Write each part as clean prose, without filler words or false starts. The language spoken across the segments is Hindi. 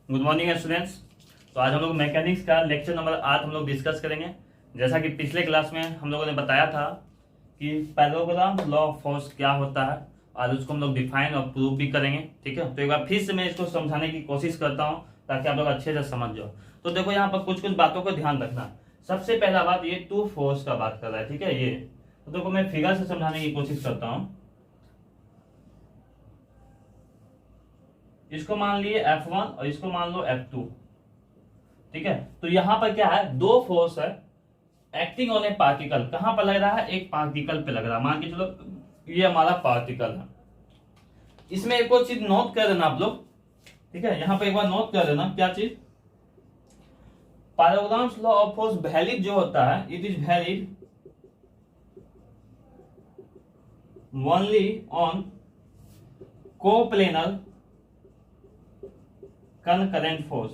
Good morning students. तो आज हम लोग मैकेनिक्स का लेक्चर नंबर 8 हम लोग डिस्कस करेंगे। जैसा कि पिछले क्लास में हम लोगों ने बताया था कि पैरेललोग्राम लॉ ऑफ फोर्स क्या होता है और उसको हम लोग डिफाइन और प्रूव भी करेंगे। ठीक है, तो एक बार फिर से मैं इसको समझाने की कोशिश करता हूँ ताकि आप लोग अच्छे से समझ जाओ। तो देखो यहाँ पर कुछ कुछ बातों को ध्यान रखना। सबसे पहला बात, ये टू फोर्स का बात कर रहा है। ठीक है, ये तो देखो मैं फिगर से समझाने की कोशिश करता हूँ। इसको मान लिए F1 और इसको मान लो F2। ठीक है, तो यहां पर क्या है, दो फोर्स है एक्टिंग ऑन ए पार्टिकल। कहां पर लग रहा है, एक पार्टिकल पे लग रहा है। मान के चलो ये हमारा पार्टिकल है। इसमें एक और चीज नोट कर देना आप लोग। ठीक है, यहां पर एक बार नोट कर देना क्या चीज, parallelograms law of force valid जो होता है, it is valid only on coplanar concurrent force.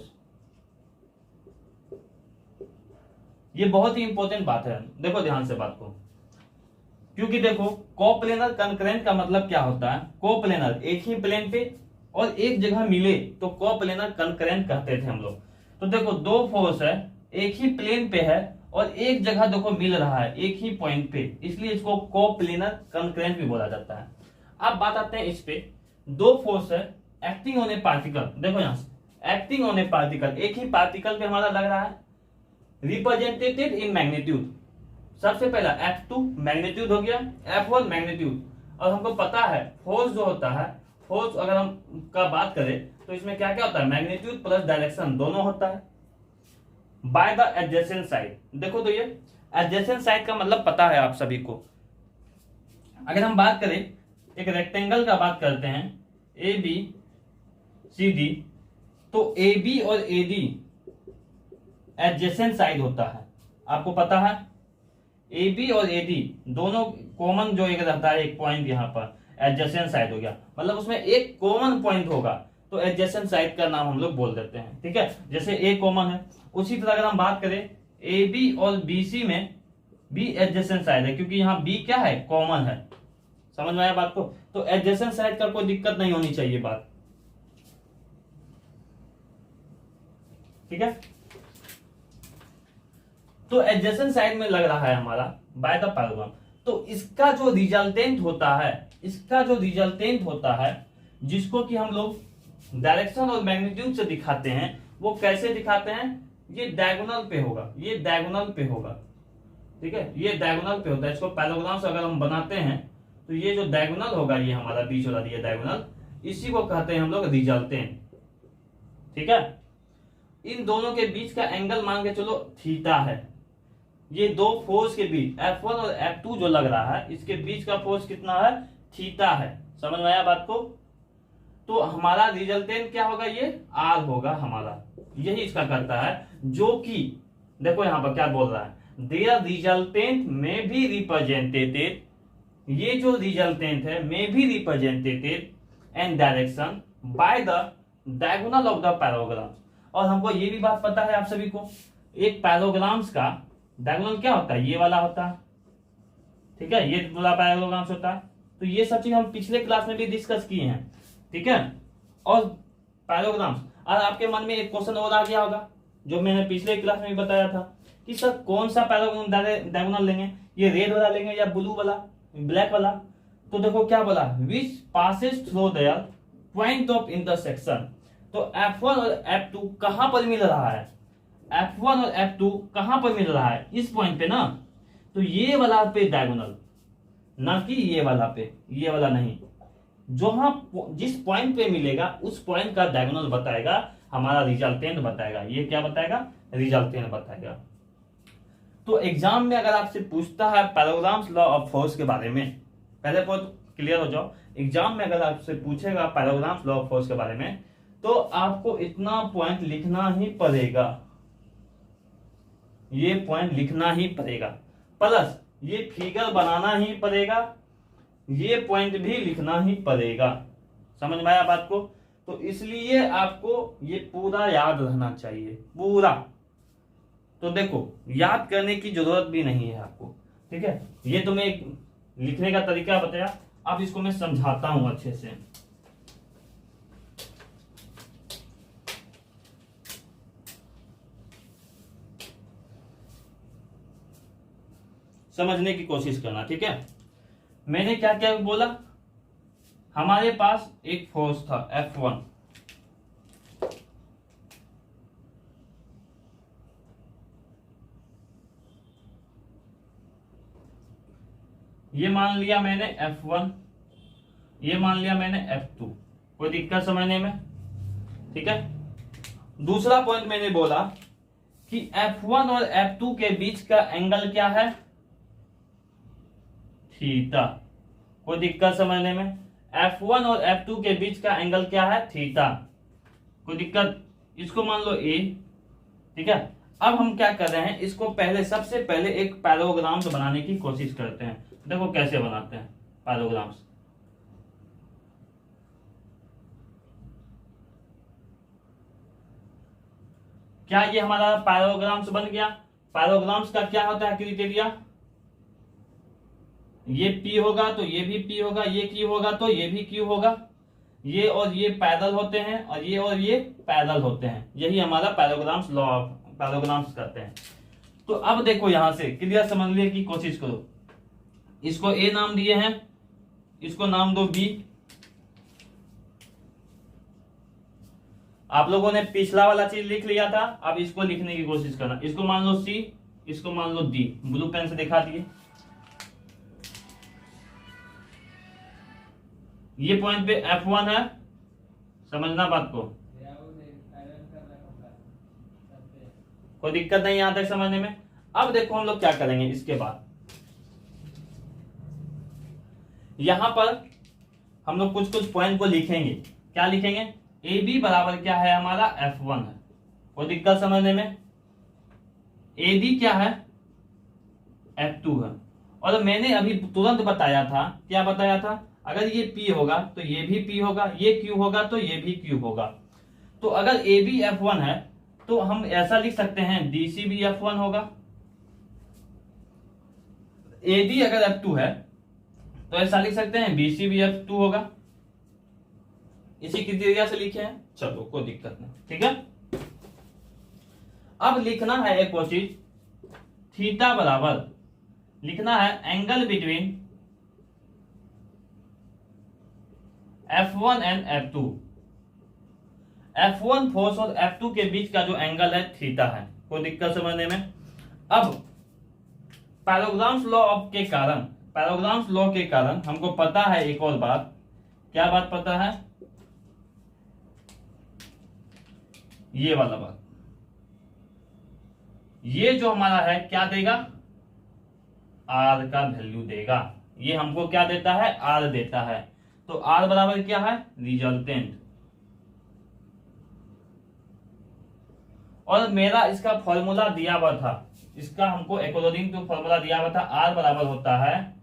ये बहुत ही इंपॉर्टेंट बात है, देखो ध्यान से बात को। क्योंकि देखो कोप्लेनर कनकरेंट का मतलब क्या होता है, कोप्लेनर एक ही प्लेन पे और एक जगह मिले तो कोप्लेनर कनकरेंट कहते थे हम लोग। तो देखो दो फोर्स है, एक ही प्लेन पे है और एक जगह देखो मिल रहा है एक ही पॉइंट पे, इसलिए इसको कोप्लेनर कनकरेंट भी बोला जाता है। अब बात आते हैं इस पे, दो फोर्स है एक्टिंग ऑन ए पार्टिकल। देखो यहां से एक्टिंग ऑन ए पार्टिकल, एक ही पार्टिकल पे हमारा लग रहा है, रिप्रेजेंटेटेड इन मैग्नीट्यूड। सबसे पहला F2 मैग्नीट्यूड हो गया, F1 मैग्नीट्यूड। और हमको पता है फोर्स जो होता है, फोर्स अगर हम का बात करें तो इसमें क्या क्या होता है, मैग्नीट्यूड प्लस डायरेक्शन दोनों होता है। बाय द एडजेसेंट साइड, देखो तो ये एडजेसेंट साइड का मतलब पता है आप सभी को। अगर हम बात करें एक रेक्टेंगल का बात करते हैं ABCD, तो AB और AD एडजेसेंट साइड होता है। आपको पता है AB और AD दोनों कॉमन जो एक रहता है, एक पॉइंट यहाँ पर एडजेसेंट साइड हो गया, मतलब उसमें एक कॉमन पॉइंट होगा तो एडजेसेंट साइड का नाम हम लोग बोल देते हैं। ठीक है, जैसे A कॉमन है, उसी तरह अगर हम बात करें AB और BC में B एडजेसेंट साइड है, क्योंकि यहाँ B क्या है, कॉमन है। समझ में आया बात को, तो एडजेसेंट साइड का कोई दिक्कत नहीं होनी चाहिए बात। ठीक है, तो एडजेसेंट साइड में लग रहा है हमारा बाय द पैरेललोग्राम। तो इसका जो रिजल्टेंट होता है, इसका जो रिजल्टेंट होता है जिसको कि हम लोग डायरेक्शन और मैग्नीट्यूड से दिखाते हैं, वो कैसे दिखाते हैं, ये डायगोनल पे होगा, ये डायगोनल पे होगा। ठीक है, ये डायगोनल पे होता है। इसको पैरेललोग्राम से अगर हम बनाते हैं तो ये जो डायगोनल होगा, ये हमारा बीच वाला ये डायगोनल, इसी को कहते हैं हम लोग रिजल्टेंट। ठीक है, इन दोनों के बीच का एंगल मान के चलो थीटा है। ये दो फोर्स के बीच F1 और F2 जो लग रहा है, इसके बीच का फोर्स कितना है, थीटा है। समझ में आया बात को, तो हमारा रिजल्टेंट क्या होगा, ये R होगा हमारा, यही इसका करता है। जो कि देखो यहां पर क्या बोल रहा है, देयर रिजल्टेंट में भी रिप्रेजेंटेटेड, ये जो रिजल्टेंट है में भी represented and direction by the diagonal of the parallelogram. और हमको ये भी बात पता है आप सभी को, एक पैरेललोग्राम्स का डायगोनल क्या होता है, ये वाला होता है। ठीक है, ये पूरा पैरेललोग्राम्स होता है। तो ये सब चीज हम पिछले क्लास में भी डिस्कस किए हैं। ठीक है, और पैरेललोग्राम्स, और आपके मन में एक क्वेश्चन और आ गया होगा जो मैंने पिछले क्लास में भी बताया था कि सर कौन सा पैरेललोग्राम डायगोनल लेंगे, ये रेड वाला लेंगे या ब्लू वाला, ब्लैक वाला। तो देखो क्या बोला, विच passes through their point of intersection. तो F1 और F2 कहां पर मिल रहा है, F1 और F2 कहां पर मिल रहा है, इस पॉइंट पे ना। तो ये वाला पे डायगोनल, ना कि ये वाला पे, ये वाला नहीं। जहां जिस पॉइंट पे मिलेगा उस पॉइंट का डायगोनल बताएगा, हमारा रिजल्टेंट बताएगा। ये क्या बताएगा, रिजल्टेंट बताएगा। तो एग्जाम में अगर आपसे पूछता है पैरेललोग्राम्स लॉ ऑफ फोर्स के बारे में, पहले बहुत क्लियर हो जाओ, एग्जाम में अगर आपसे पूछेगा पैरेललोग्राम्स लॉ ऑफ फोर्स के बारे में, तो आपको इतना पॉइंट लिखना ही पड़ेगा, ये पॉइंट लिखना ही पड़ेगा, प्लस ये फिगर बनाना ही पड़ेगा, ये पॉइंट भी लिखना ही पड़ेगा। समझ में आया बात को, तो इसलिए आपको ये पूरा याद रहना चाहिए, पूरा। तो देखो याद करने की जरूरत भी नहीं है आपको। ठीक है, ये तुम्हें एक लिखने का तरीका बताया, अब इसको मैं समझाता हूं अच्छे से। समझने की कोशिश करना, ठीक है। मैंने क्या क्या बोला, हमारे पास एक फोर्स था F1, ये मान लिया मैंने F1, ये मान लिया मैंने F2, कोई दिक्कत समझने में, ठीक है। दूसरा पॉइंट मैंने बोला कि F1 और F2 के बीच का एंगल क्या है, थीटा, कोई दिक्कत समझने में। F1 और F2 के बीच का एंगल क्या है, थीटा, कोई दिक्कत। इसको मान लो A, ठीक है। अब हम क्या कर रहे हैं, इसको पहले सबसे पहले एक पैराग्राम्स बनाने की कोशिश करते हैं। देखो कैसे बनाते हैं पैराग्राम्स। क्या ये हमारा पैराग्राम्स बन गया। पैराग्राम्स का क्या होता है क्राइटेरिया, ये P होगा तो ये भी P होगा, ये Q होगा तो ये भी Q होगा, ये और ये पैरेलल होते हैं और ये पैरेलल होते हैं। यही हमारा पैराग्राम्स लॉ ऑफ पैराग्राम्स करते हैं। तो अब देखो यहां से क्लियर समझने की कोशिश करो। इसको A नाम दिए हैं, इसको नाम दो B। आप लोगों ने पिछला वाला चीज लिख लिया था, अब इसको लिखने की कोशिश करना। इसको मान लो C, इसको मान लो D। ब्लू पेन से दिखा दिए। ये पॉइंट पे F1 है, समझना बात को, कोई दिक्कत नहीं यहां तक समझने में। अब देखो हम लोग क्या करेंगे, इसके बाद यहां पर हम लोग कुछ कुछ पॉइंट को लिखेंगे। क्या लिखेंगे, ए बी बराबर क्या है हमारा F1 है, कोई दिक्कत समझने में। ए बी क्या है, F2 है। और मैंने अभी तुरंत बताया था, क्या बताया था, अगर ये P होगा तो ये भी P होगा, ये Q होगा तो ये भी Q होगा। तो अगर ए बी F1 है तो हम ऐसा लिख सकते हैं DC भी F1 होगा। AD अगर F2 है तो ऐसा लिख सकते हैं BC भी F2 होगा। इसी क्राइटेरिया से लिखे हैं, चलो कोई दिक्कत नहीं, ठीक है। अब लिखना है एक और चीज, थीटा बराबर लिखना है angle between F1 and F2। F1 force और F2 के बीच का जो एंगल है थीटा है, कोई दिक्कत समझने में। अब पैराग्राम्स लॉ के कारण हमको पता है एक और बात, क्या बात पता है, ये वाला बात, ये जो हमारा है क्या देगा, R का वैल्यू देगा। ये हमको क्या देता है, R देता है। तो R बराबर क्या है, रिजल्टेंट। और मेरा इसका फॉर्मूला दिया हुआ था, इसका हमको अकॉर्डिंग टू फॉर्मूला दिया हुआ था, R बराबर होता है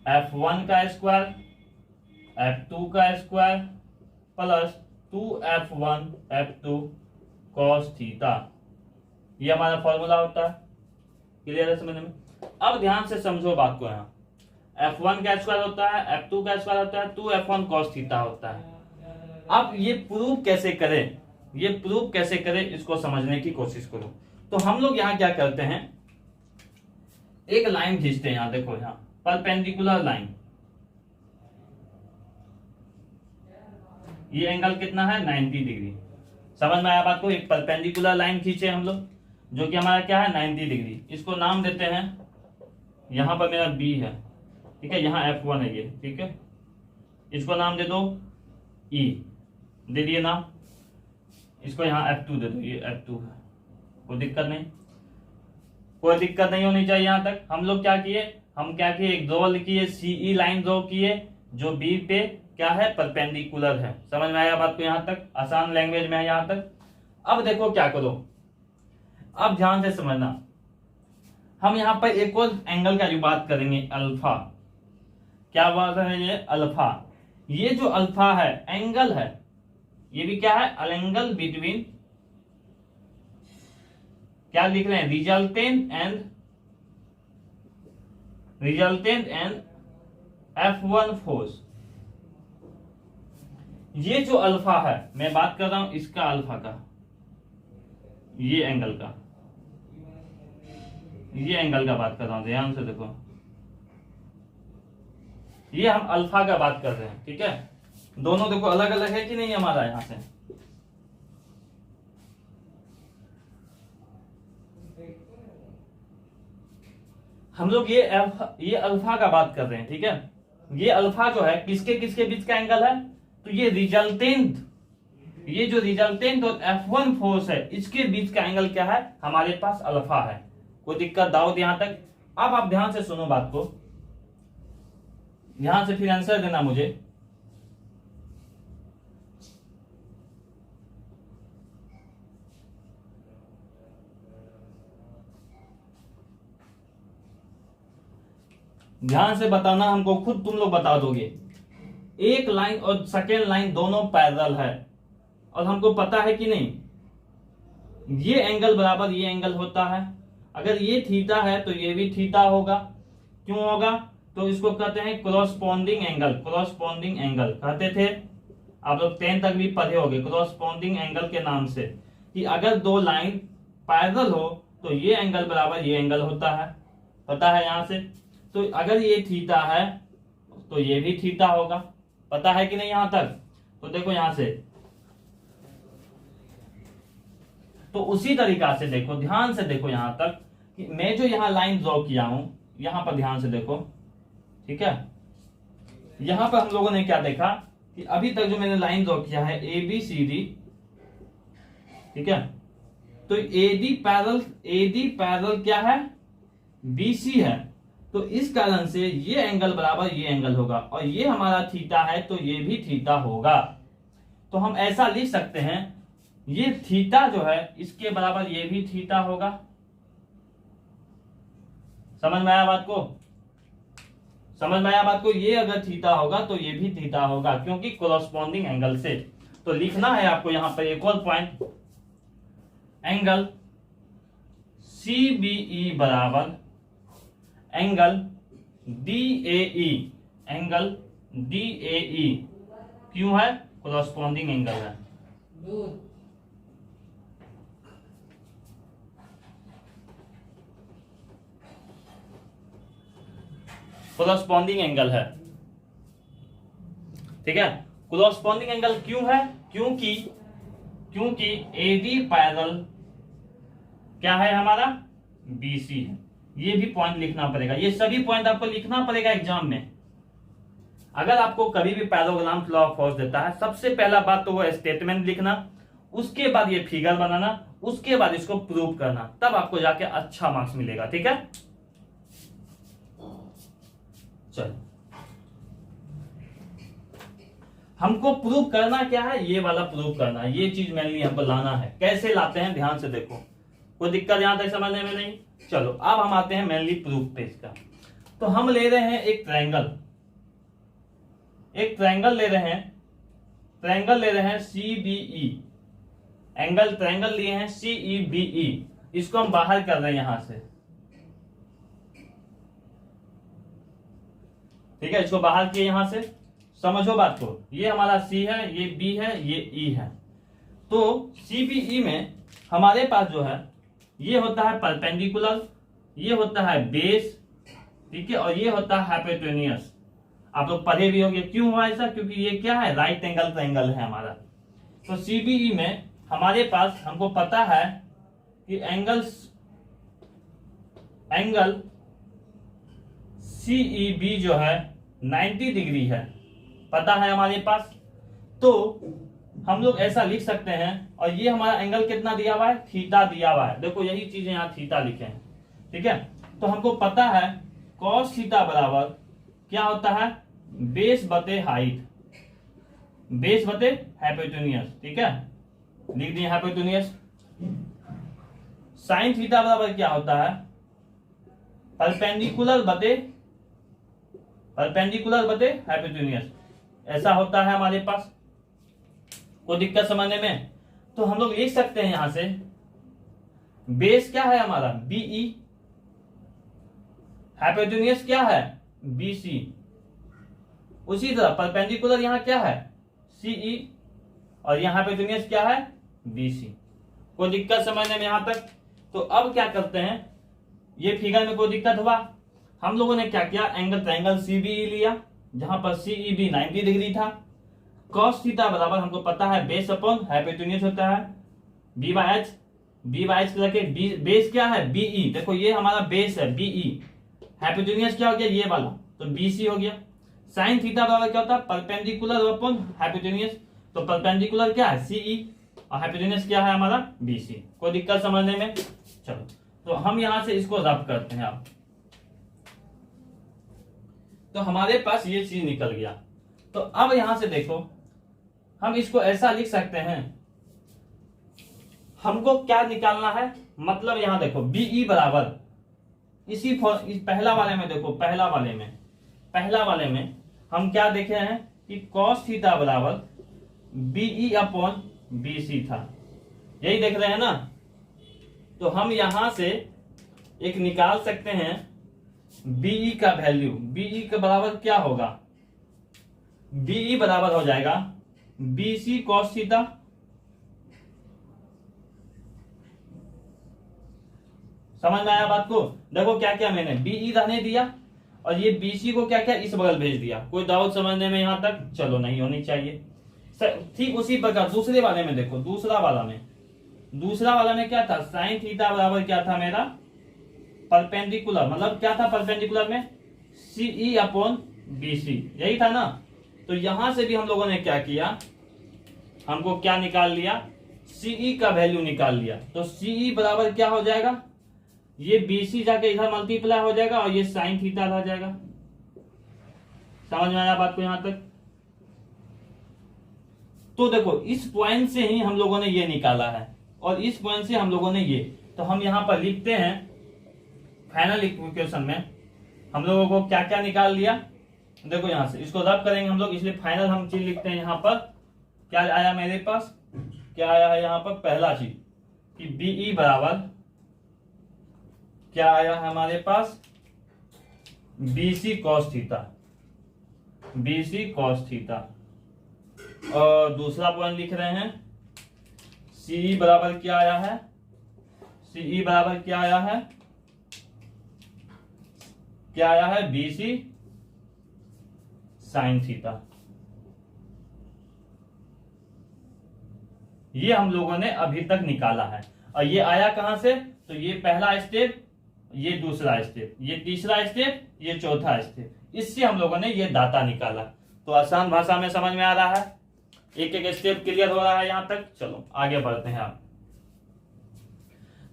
F1 का स्क्वायर F2 का square plus 2F1 F2 cos theta. ये हमारा फॉर्मूला होता है, क्लियर है समझने में। अब ध्यान से समझो बात को, यहाँ F1 का स्क्वायर होता है, F2 का स्क्वायर होता है, 2F1 cos थीटा होता है। अब ये प्रूव कैसे करें, इसको समझने की कोशिश करो। तो हम लोग यहाँ क्या करते हैं, एक लाइन खींचते हैं। यहाँ देखो, यहाँ परपेंडिकुलर लाइन, ये एंगल कितना है, 90 डिग्री। समझ में आया बात को। एक परपेंडिकुलर लाइन खींचे हम लोग, जो कि हमारा क्या है, 90 डिग्री। इसको नाम देते हैं, यहां पर मेरा B है, ठीक है, यहाँ F1 है ये, ठीक है। इसको नाम दे दो E, दे दिए नाम। इसको यहाँ F2 दे दो, ये F2 है, कोई दिक्कत नहीं होनी चाहिए। यहाँ तक हम लोग क्या किए, एक ड्रॉ किए, CE लाइन ड्रॉ किए, जो B पे क्या है, परपेंडिकुलर है। समझ में आया बात को, यहाँ तक आसान लैंग्वेज में है यहाँ तक। अब देखो क्या करो, अब ध्यान से समझना, हम यहाँ पर एक और एंगल का जो बात करेंगे, अल्फा। क्या बात है, ये अल्फा। ये जो अल्फा है एंगल है, ये भी क्या है, एंगल बिटवीन, क्या लिख रहे हैं, रिजल्टेंट एंड F1 फोर्स। ये जो अल्फा है, मैं बात कर रहा हूं इसका, अल्फा का, ये एंगल का, ये एंगल का बात कर रहा हूं, ध्यान से देखो, ये हम अल्फा का बात कर रहे हैं, ठीक है। दोनों देखो अलग अलग है कि नहीं हमारा, यहां से हम लोग ये अल्फा का बात कर रहे हैं, ठीक है। ये अल्फा जो है किसके किसके बीच का एंगल है, तो ये रिजल्टेंट, ये जो रिजल्टेंट और F1 फोर्स है इसके बीच का एंगल क्या है, हमारे पास अल्फा है। कोई दिक्कत दाऊद यहां तक? अब आप ध्यान से सुनो बात को, ध्यान से फिर आंसर देना मुझे। ध्यान से बताना, हमको खुद तुम लोग बता दोगे। एक लाइन और सेकेंड लाइन दोनों पैरेलल है, और हमको पता है कि नहीं ये एंगल बराबर ये एंगल होता है। अगर ये थीटा है तो ये भी थीटा होगा। क्यों होगा, तो इसको कहते हैं क्रॉसपोंडिंग एंगल। क्रॉसपोंडिंग एंगल कहते थे, आप लोग 10 तक भी पढ़े होंगे क्रॉसपोंडिंग एंगल के नाम से, कि अगर दो लाइन पैरेलल हो तो ये एंगल बराबर ये एंगल होता है, पता है यहां से। तो अगर ये थीटा है तो ये भी थीटा होगा, पता है कि नहीं यहां तक। तो देखो यहां से, तो उसी तरीका से देखो, ध्यान से देखो यहां तक कि मैं जो यहां लाइन ड्रॉ किया हूं, यहां पर ध्यान से देखो, ठीक है। यहां पर हम लोगों ने क्या देखा कि अभी तक जो मैंने लाइन ड्रॉ किया है ABCD, ठीक है। तो AD पैरेलल क्या है, BC है। तो इस कारण से ये एंगल बराबर ये एंगल होगा, और ये हमारा थीटा है तो ये भी थीटा होगा। तो हम ऐसा लिख सकते हैं, ये थीटा जो है इसके बराबर ये भी थीटा होगा। समझ में आया बात को, समझ में आया बात को। ये अगर थीटा होगा तो ये भी थीटा होगा, क्योंकि कोरस्पॉन्डिंग एंगल से। तो लिखना है आपको यहां पर एक और पॉइंट, एंगल CBE बराबर एंगल DAE। एंगल DAE क्यों है, कोरस्पॉन्डिंग एंगल है। कोरस्पॉन्डिंग एंगल है, ठीक है। कोरस्पॉन्डिंग एंगल क्यों है, क्योंकि AD पैरेलल क्या है हमारा, BC है। ये भी पॉइंट लिखना पड़ेगा, ये सभी पॉइंट आपको लिखना पड़ेगा एग्जाम में। अगर आपको कभी भी पैराग्राम लॉ ऑफ फोर्स देता है, सबसे पहला बात तो वो स्टेटमेंट लिखना, उसके बाद ये फिगर बनाना, उसके बाद इसको प्रूव करना, तब आपको जाके अच्छा मार्क्स मिलेगा, ठीक है। चलो, हमको प्रूव करना क्या है, ये वाला प्रूव करना है, ये चीज मेनली हमको लाना है। कैसे लाते हैं, ध्यान से देखो, कोई दिक्कत यहां तक समझने में नहीं। चलो अब हम आते हैं मेनली प्रूफ पे इसका। तो हम ले रहे हैं एक ट्रायंगल ले रहे हैं CBE, एंगल ट्रायंगल लिए हैं CEBE। इसको हम बाहर कर रहे हैं यहां से, ठीक है। इसको बाहर किए यहां से, समझो बात को। ये हमारा C है, ये B है, ये E है। तो CBE में हमारे पास जो है ये होता है परपेंडिकुलर, ये होता है बेस, ठीक है, और ये होता है हाइपोटेन्यूस। आप लोग पढ़े भी होंगे क्यों हुआ ऐसा, क्योंकि ये क्या है, राइट एंगल ट्रायंगल है हमारा। तो CBE में हमारे पास, हमको पता है कि एंगल CEB जो है 90 डिग्री है, पता है हमारे पास। तो हम लोग ऐसा लिख सकते हैं, और ये हमारा एंगल कितना दिया हुआ है, थीटा दिया हुआ है। देखो यही चीजें यहाँ थीटा लिखे हैं, ठीक है। तो हमको पता है कॉस थीटा बराबर क्या होता है, बेस बटे हाइट, बेस बटे हाइपोटेन्यूस, ठीक है, लिख दिए हाइपोटेन्यूस। साइन थीटा बराबर क्या होता है, परपेंडिकुलर बटे हाइपोटेन्यूस, ऐसा होता है हमारे पास। कोई दिक्कत समझने में। तो हम लोग लिख सकते हैं यहां से, बेस क्या है हमारा BE, हाइपोटेन्यूस क्या है BC, उसी तरह परपेंडिकुलर यहां क्या है CE, और यहां हाइपोटेन्यूस क्या है BC। कोई दिक्कत समझने में यहाँ तक? तो अब क्या करते हैं, ये फिगर में कोई दिक्कत हुआ? हम लोगों ने क्या किया, एंगल ट्रायंगल सीबीई लिया, जहां पर सीईबी 90 डिग्री था। कॉस थीटा बराबर हमको पता है बेस अपॉन हाइपोटेन्यूज होता है B by H. B by H करके बेस क्या है, बीई। देखो ये हमारा बेस है बीई, हाइपोटेन्यूज क्या हो गया, ये वाला, तो बीसी हो गया। साइन थीटा बराबर क्या होता है, परपेंडिकुलर अपॉन हाइपोटेन्यूज। तो परपेंडिकुलर क्या है, सीई, और हाइपोटेन्यूज क्या है हमारा, बीसी। कोई दिक्कत समझने में? चलो, तो हम यहां से इसको रब करते हैं। अब तो हमारे पास ये चीज निकल गया। तो अब यहां से देखो, हम इसको ऐसा लिख सकते हैं, हमको क्या निकालना है, मतलब यहां देखो बीई बराबर इस पहला वाले में देखो, पहला वाले में हम क्या देखे हैं कि कॉस थीटा बराबर बीई अपॉन बीसी था, यही देख रहे हैं ना। तो हम यहां से एक निकाल सकते हैं बीई का वैल्यू। बीई के बराबर क्या होगा, बीई बराबर हो जाएगा बीसी कॉस थीटा, समझ में आया बात को? देखो क्या क्या मैंने बीई रहने दिया और ये बीसी को क्या क्या इस बगल भेज दिया। कोई डाउट समझने में यहां तक? चलो, नहीं होनी चाहिए। ठीक उसी प्रकार दूसरे वाले में देखो, दूसरा वाला में क्या था, साइन थीटा बराबर क्या था मेरा, परपेंडिकुलर, मतलब क्या था परपेंडिकुलर में, सीई अपॉन बीसी, यही था ना। तो यहां से भी हम लोगों ने क्या किया, हमको क्या निकाल लिया, सीई का वैल्यू निकाल लिया। तो सीई बराबर क्या हो जाएगा, ये बीसी जाके इधर मल्टीप्लाई हो जाएगा और ये साइन थीटा रह जाएगा। समझ में आया बात को यहां तक? तो देखो इस पॉइंट से ही हम लोगों ने ये निकाला है और इस पॉइंट से हम लोगों ने ये, तो हम यहां पर लिखते हैं फाइनल इक्वेशन में हम लोगों को क्या क्या निकाल लिया। देखो यहां से इसको रब करेंगे हम लोग, इसलिए फाइनल हम चीज लिखते हैं। यहां पर क्या आया मेरे पास, क्या आया है यहां पर, पहला चीज कि बीई बराबर क्या आया है हमारे पास, BC cos theta, BC cos theta. और दूसरा पॉइंट लिख रहे हैं सीई बराबर क्या आया है, सीई बराबर क्या आया है, क्या आया है, बीसी साइन थीटा। ये हम लोगों ने अभी तक निकाला है। और ये आया कहां से, तो ये पहला स्टेप, ये दूसरा स्टेप, ये तीसरा स्टेप, ये चौथा स्टेप, इससे हम लोगों ने ये डाटा निकाला। तो आसान भाषा में समझ में आ रहा है, एक एक स्टेप क्लियर हो रहा है यहां तक। चलो आगे बढ़ते हैं आप।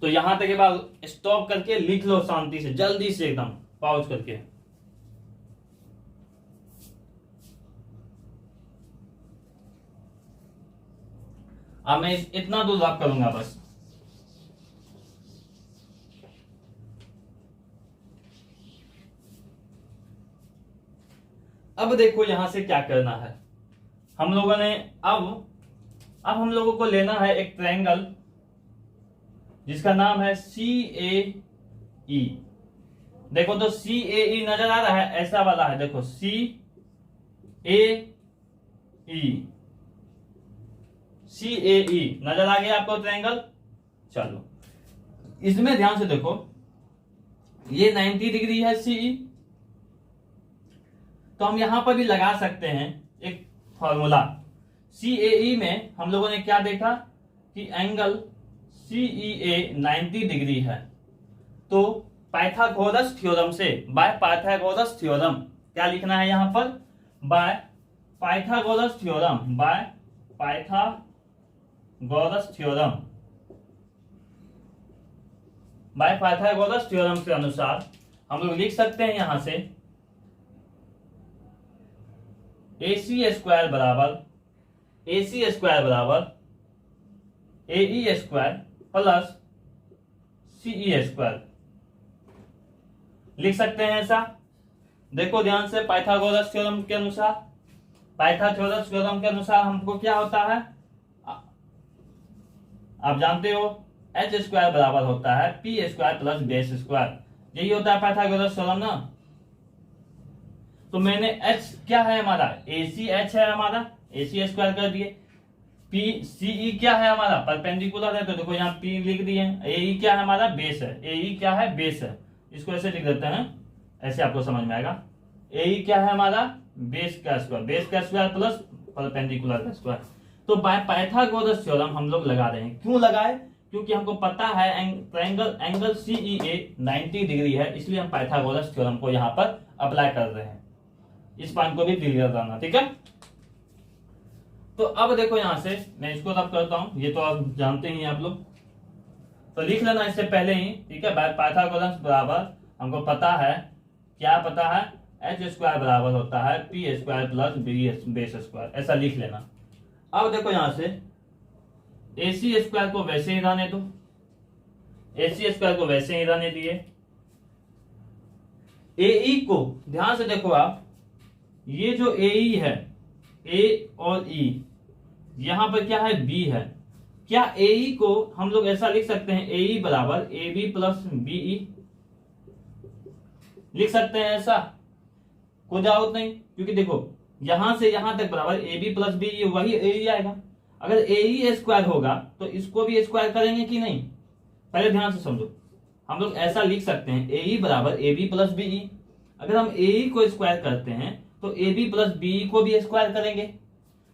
तो यहां तक के बाद स्टॉप करके लिख लो शांति से, जल्दी से एकदम पॉज करके। अब मैं इतना दूर रब करूंगा बस। अब देखो यहां से क्या करना है हम लोगों ने, अब हम लोगों को लेना है एक ट्रायंगल जिसका नाम है CAE। देखो तो CAE नजर आ रहा है, ऐसा वाला है, देखो CAE नजर आ गया आपको ट्रायंगल। चलो इसमें ध्यान से देखो, ये 90 डिग्री है CE, तो हम यहां पर भी लगा सकते हैं एक फॉर्मूला। CAE में हम लोगों ने क्या देखा कि एंगल CEA 90 डिग्री है। तो पाइथागोरस थ्योरम से, बाय पाइथागोरस थ्योरम, क्या लिखना है यहां पर, by Pythagoras theorem, by Pythagoras theorem, by Pythagoras theorem के अनुसार हम लोग लिख सकते हैं यहां से AC स्क्वायर बराबर AE square plus CE square, लिख सकते हैं ऐसा। देखो ध्यान से, पाइथागोरस थ्योरम के अनुसार, पाइथागोरस थ्योरम के अनुसार हमको क्या होता है, आप जानते हो H स्क्वायर बराबर होता है P square plus base square, यही होता है पाइथागोरस थ्योरम ना। तो मैंने H क्या है हमारा, AC H है हमारा, AC स्क्वायर कर दिए, पी सीई क्या है हमारा परपेंडिकुलर है, तो देखो यहाँ पी लिख दिए। एई क्या है हमारा बेस है, एई क्या है बेस है, इसको ऐसे लिख देते हैं, ऐसे आपको समझ में आएगा। एई क्या है हमारा बेस का स्क्वायर प्लस परपेंडिकुलर का स्क्वायर। तो बाय पाइथागोरस थ्योरम हम लोग लगा रहे हैं। क्यों लगाए? क्योंकि हमको पता है एंगल सीईए 90 डिग्री है, इसलिए हम पाइथागोरस थ्योरम को यहाँ पर अप्लाई कर रहे हैं। इस पॉइंट को भी क्लियर करना, ठीक है। तो अब देखो यहां से मैं इसको रब करता हूं, ये तो आप जानते ही आप लोग, तो लिख लेना इससे पहले ही, ठीक है। बाय पाइथागोरस बराबर हमको पता है, क्या पता है, एच स्क्वायर बराबर होता है P square plus B base square, ऐसा लिख लेना। अब देखो यहां से AC स्क्वायर को वैसे ही रहने दो, AC स्क्वायर को वैसे ही रहने दिए। AE को ध्यान से देखो आप, ये जो AE है, A और E, यहां पर क्या है B है। क्या AE को हम लोग ऐसा लिख सकते हैं, AE बराबर AB प्लस BE, लिख सकते हैं ऐसा? कोई डाउट नहीं, क्योंकि देखो यहां से यहां तक बराबर AB प्लस BE, वही AE आएगा। अगर AE स्क्वायर होगा तो इसको भी स्क्वायर करेंगे कि नहीं, पहले ध्यान से समझो। हम लोग ऐसा लिख सकते हैं AE बराबर AB प्लस BE। अगर हम AE को स्क्वायर करते हैं तो AB प्लस BE को भी स्क्वायर करेंगे।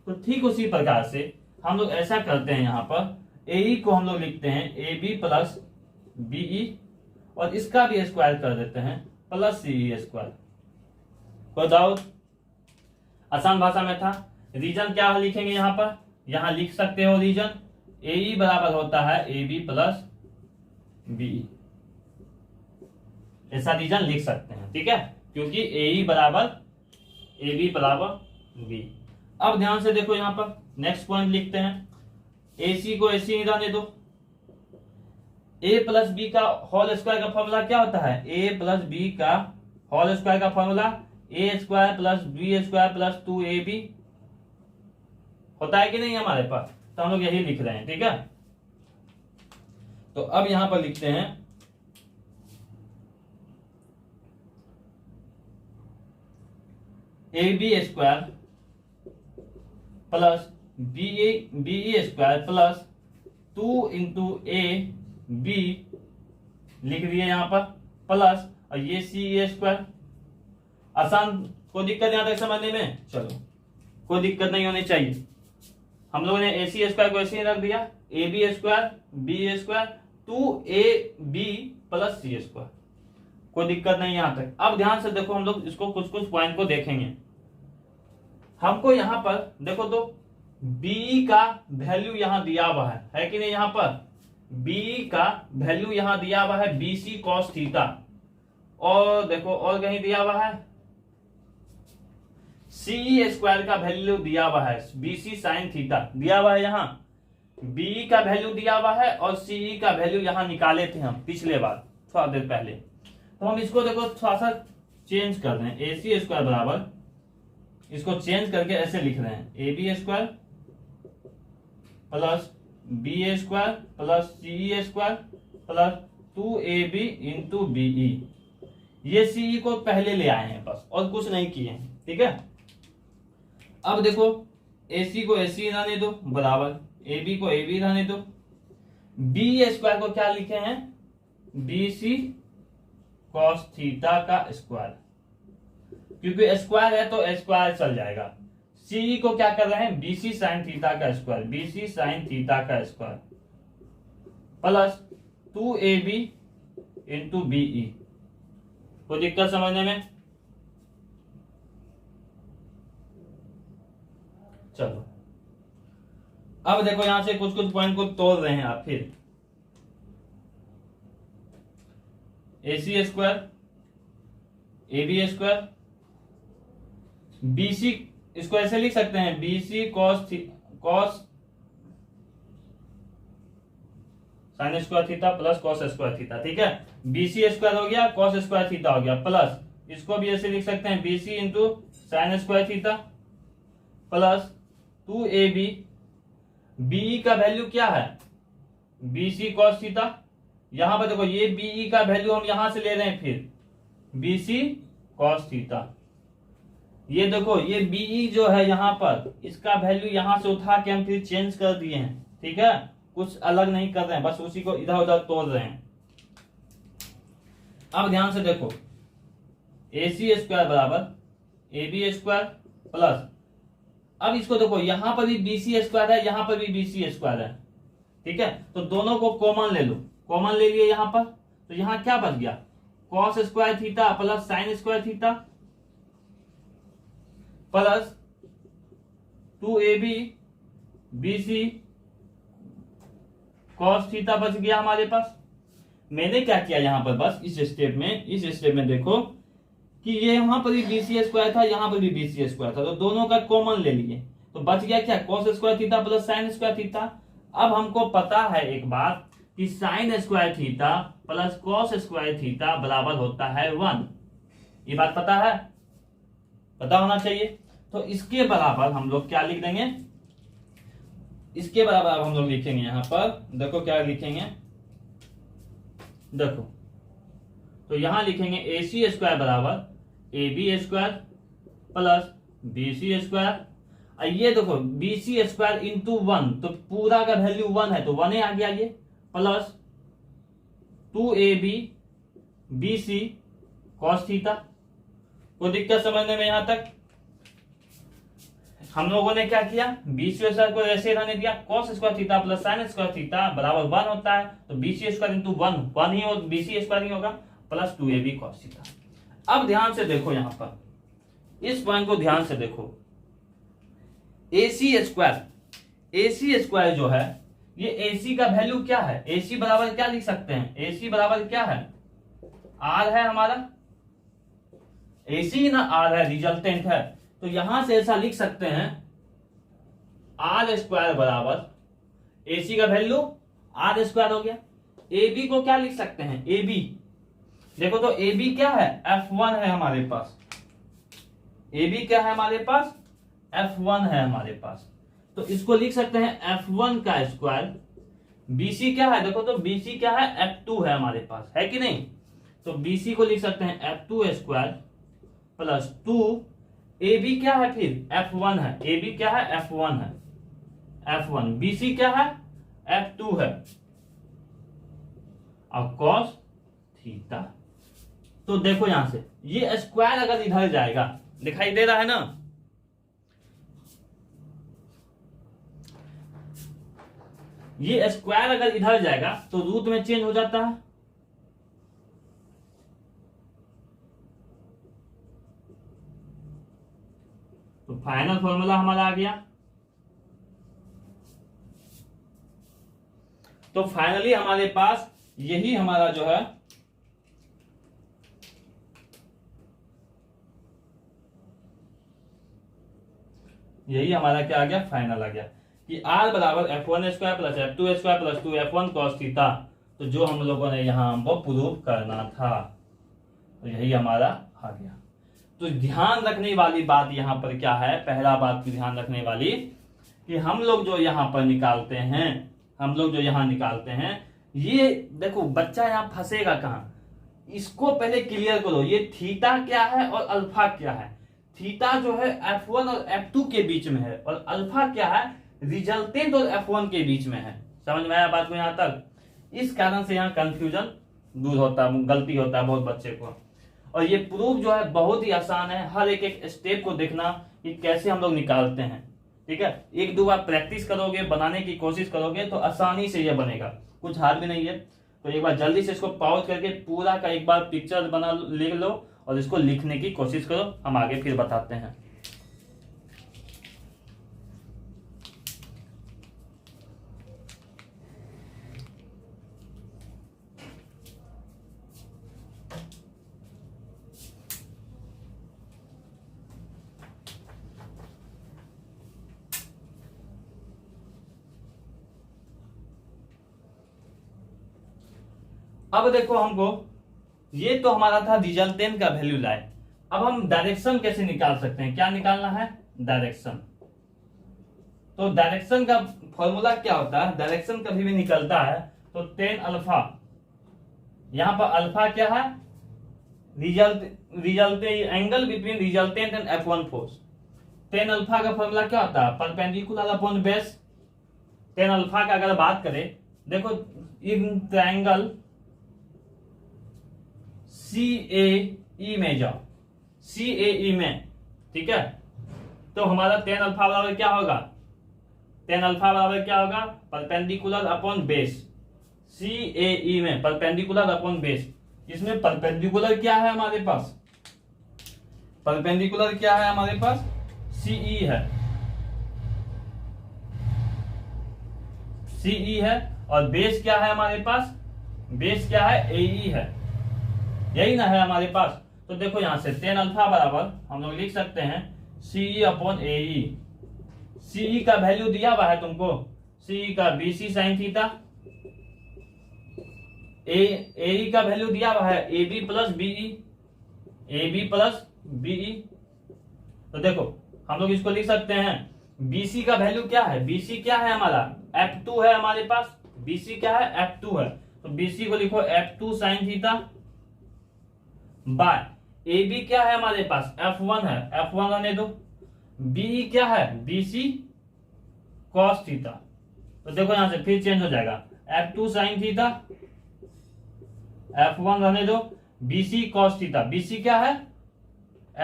तो ठीक उसी प्रकार से हम लोग ऐसा करते हैं, यहाँ पर AE को हम लोग लिखते हैं AB प्लस BE और इसका भी स्क्वायर कर देते हैं प्लस CE स्क्वायर। कोई डाउट? आसान भाषा में था। रीजन क्या लिखेंगे यहाँ पर, यहां लिख सकते हो रीजन AE बराबर होता है AB प्लस BE, ऐसा रीजन लिख सकते हैं, ठीक है, क्योंकि AE बराबर AB बराबर B। अब ध्यान से देखो यहां पर नेक्स्ट पॉइंट लिखते हैं, AC को AC ही रहने दो। A प्लस B का होल स्क्वायर का फॉर्मूला क्या होता है, A प्लस B का होल स्क्वायर का formula A square plus B square plus 2AB होता है कि नहीं हमारे पास, तो हम लोग यही लिख रहे हैं, ठीक है। तो अब यहां पर लिखते हैं AB square plus BE square plus 2 into AB लिख दिए यहां पर, प्लस और ये CE स्क्वायर। आसान, कोई दिक्कत यहां तक समझने में? चलो, कोई दिक्कत नहीं होनी चाहिए। हम लोगों ने AC स्क्वायर को ऐसे ही रख दिया, AB square B square 2AB plus C square, कोई दिक्कत नहीं यहां तक। अब ध्यान से देखो, हम लोग इसको कुछ कुछ पॉइंट को देखेंगे। हमको यहां पर देखो तो BE का वैल्यू यहां दिया हुआ है कि नहीं, यहां पर BE का वैल्यू यहां दिया हुआ है BC cos थीटा, और देखो और कहीं दिया हुआ है CE स्क्वायर का वैल्यू दिया हुआ है BC साइन थीटा दिया हुआ है, यहाँ BE का वैल्यू दिया हुआ है और CE का वैल्यू यहाँ निकाले थे हम पिछले बार थोड़ा देर पहले। तो हम इसको देखो थोड़ा सा चेंज कर रहे हैं, AC स्क्वायर बराबर, इसको चेंज करके ऐसे लिख रहे हैं AB square plus BA square plus CE square plus 2AB into BE। ये CE को पहले ले आए हैं बस, और कुछ नहीं किए हैं, ठीक है। अब देखो AC को AC रहने दो बराबर AB को AB रहने दो। BE स्क्वायर को क्या लिखे हैं, BC cos थीटा का स्क्वायर, क्योंकि स्क्वायर है तो स्क्वायर चल जाएगा। CE को क्या कर रहे हैं, BC साइन थीटा का स्क्वायर, BC साइन थीटा का square plus 2AB into BE। कोई दिक्कत समझने में? चलो, अब देखो यहां से कुछ कुछ पॉइंट को तोड़ रहे हैं आप फिर। AC square AB square BC, इसको ऐसे लिख सकते हैं BC cos sine square theta plus cos square theta, ठीक है। BC स्क्वायर हो गया, cos स्क्वायर थीटा हो गया, प्लस इसको भी ऐसे लिख सकते हैं BC into sine square theta plus 2AB। BE का वैल्यू क्या है, BC cos थीटा। यहां पर देखो ये BE का वैल्यू हम यहां से ले रहे हैं, फिर BC cos थीटा ये देखो ये बीई जो है यहाँ पर, इसका वैल्यू यहाँ से उठा के हम फिर चेंज कर दिए हैं, ठीक है, कुछ अलग नहीं कर रहे हैं, बस उसी को इधर उधर तोड़ रहे हैं। अब ध्यान से देखो, ए सी स्क्वायर बराबर ए बी स्क्वायर प्लस, अब इसको देखो यहाँ पर भी बी सी स्क्वायर है, यहाँ पर भी बी सी स्क्वायर है, ठीक है, तो दोनों को कॉमन ले लो, कॉमन ले लिए यहाँ पर, तो यहाँ क्या बच गया, cos square theta plus sine square theta plus 2ab bc cos theta बच गया हमारे पास। मैंने क्या किया यहाँ पर, बस इस स्टेप में देखो कि ये यहाँ पर भी बी सी स्क्वायर था, यहाँ पर भी बी सी स्क्वायर था, तो दोनों का कॉमन ले लिए, तो बच गया क्या, cos square theta plus sine square theta. अब हमको पता है एक बात कि sine square theta plus cos square theta बराबर होता है 1, ये बात पता है, पता होना चाहिए। तो इसके बराबर हम लोग क्या लिख देंगे, इसके बराबर अब हम लोग लिखेंगे यहाँ पर, देखो क्या लिखेंगे, देखो तो यहां लिखेंगे ए सी स्क्वायर बराबर A B square plus B C square. ये देखो बी सी स्क्वायर इंटू 1, तो पूरा का वैल्यू 1 है तो 1 आ गया ये, plus 2ab bc cos theta. कोई दिक्कत समझने में यहां तक? हम लोगों ने क्या किया, बी सी स्क्वायर को ऐसे रहने दिया, cos square theta plus sine square theta बराबर 1 होता है, तो बी सी स्क्वायर इंटू 1 ही होगा, बी सी स्क्वायर ही होगा, प्लस 2ab cos थीटा। अब ध्यान से देखो यहां पर, इस पॉइंट को ध्यान से देखो, ए सी स्क्वायर जो है, ये ए सी का वैल्यू क्या है, ए सी बराबर क्या लिख सकते हैं, ए सी बराबर क्या है, आर है हमारा, ए सी ना आर है, रिजल्टेंट है, तो यहां से ऐसा लिख सकते हैं आर स्क्वायर बराबर ए सी का वैल्यू आर स्क्वायर हो गया। ए बी को क्या लिख सकते हैं, ए बी, देखो तो ए बी क्या है, F1 है हमारे पास, ए बी क्या है हमारे पास, F1 है हमारे पास, तो इसको लिख सकते हैं F1 का स्क्वायर। BC क्या है, देखो तो BC क्या है, F2 है हमारे पास, है कि नहीं, तो BC को लिख सकते हैं F2 स्क्वायर प्लस 2, AB क्या है फिर, F1 है, AB क्या है, F1 है, F1, BC क्या है, F2 है, और cos थीटा। तो देखो यहां से ये स्क्वायर अगर इधर जाएगा, दिखाई दे रहा है ना, ये स्क्वायर अगर इधर जाएगा तो रूट में चेंज हो जाता है, तो फाइनल फॉर्मूला हमारा आ गया। तो फाइनली हमारे पास यही हमारा जो है यही हमारा क्या आ गया, फाइनल आ गया कि r बराबर F1 square plus F2 square plus 2F1 cos theta. तो जो हम लोगों ने यहाँ वो प्रूव करना था, तो यही हमारा आ गया। तो ध्यान रखने वाली बात यहाँ पर क्या है, पहला बात की ध्यान रखने वाली कि हम लोग जो यहाँ पर निकालते हैं, हम लोग जो यहाँ निकालते हैं, ये देखो बच्चा यहाँ फंसेगा कहाँ, इसको पहले क्लियर करो, ये थीटा क्या है और अल्फा क्या है। थीटा जो है F1 और F2 के बीच में है, और अल्फा क्या है, रिजल्टेंट और F1 के बीच में है। समझ में आया बात को यहाँ तक? इस कारण से यहाँ कंफ्यूजन दूर होता है, गलती होता है बहुत बच्चे को। और ये प्रूफ जो है बहुत ही आसान है, हर एक एक स्टेप को देखना कि कैसे हम लोग निकालते हैं, ठीक है। एक दो बार प्रैक्टिस करोगे, बनाने की कोशिश करोगे तो आसानी से ये बनेगा, कुछ हार्ड भी नहीं है। तो एक बार जल्दी से इसको पॉज करके पूरा का एक बार पिक्चर बना लिख लो और इसको लिखने की कोशिश करो, हम आगे फिर बताते हैं। अब देखो हमको, ये तो हमारा था रिजल्टेंट का वैल्यू लाए। अब हम डायरेक्शन कैसे निकाल सकते हैं, क्या निकालना है, डायरेक्शन। तो डायरेक्शन का फॉर्मूला क्या होता है, डायरेक्शन कभी भी निकलता है तो tan अल्फा, यहां पर अल्फा क्या है, result angle between resultant and F1 force. Tan alpha का फॉर्मूला क्या होता है? Perpendicular upon base. Tan alpha का अगर बात करें, देखो इन ट्रायंगल CAE में जाओ, CAE में, ठीक है, तो हमारा टेन अल्फा बराबर क्या होगा? टेन अल्फा बराबर क्या होगा? Perpendicular upon base. CAE में परपेंडिकुलर अपॉन बेस, इसमें परपेंडिकुलर क्या है हमारे पास? परपेंडिकुलर क्या है हमारे पास? CE है, CE है, और बेस क्या है हमारे पास? बेस क्या है? AE है, यही ना है हमारे पास। तो देखो यहां से टेन अल्फा बराबर हम लोग लिख सकते हैं CE अपॉन AE। CE का वैल्यू दिया हुआ है तुमको, CE का BC साइन थीटा, AE का वैल्यू दिया हुआ है AB plus BE, AB plus BE। तो देखो हम लोग इसको लिख सकते हैं, BC का वैल्यू क्या है? BC क्या है हमारा? F2 है हमारे पास। BC क्या है? F2 है, तो BC को लिखो F2 sine theta by AB क्या है हमारे पास? F1 है, F1 रहने दो। BE क्या है? BC cos theta. तो देखो यहां से फिर चेंज हो जाएगा, F2 साइन थीटा, F1 रहने दो, BC कॉस थीटा। BC क्या है?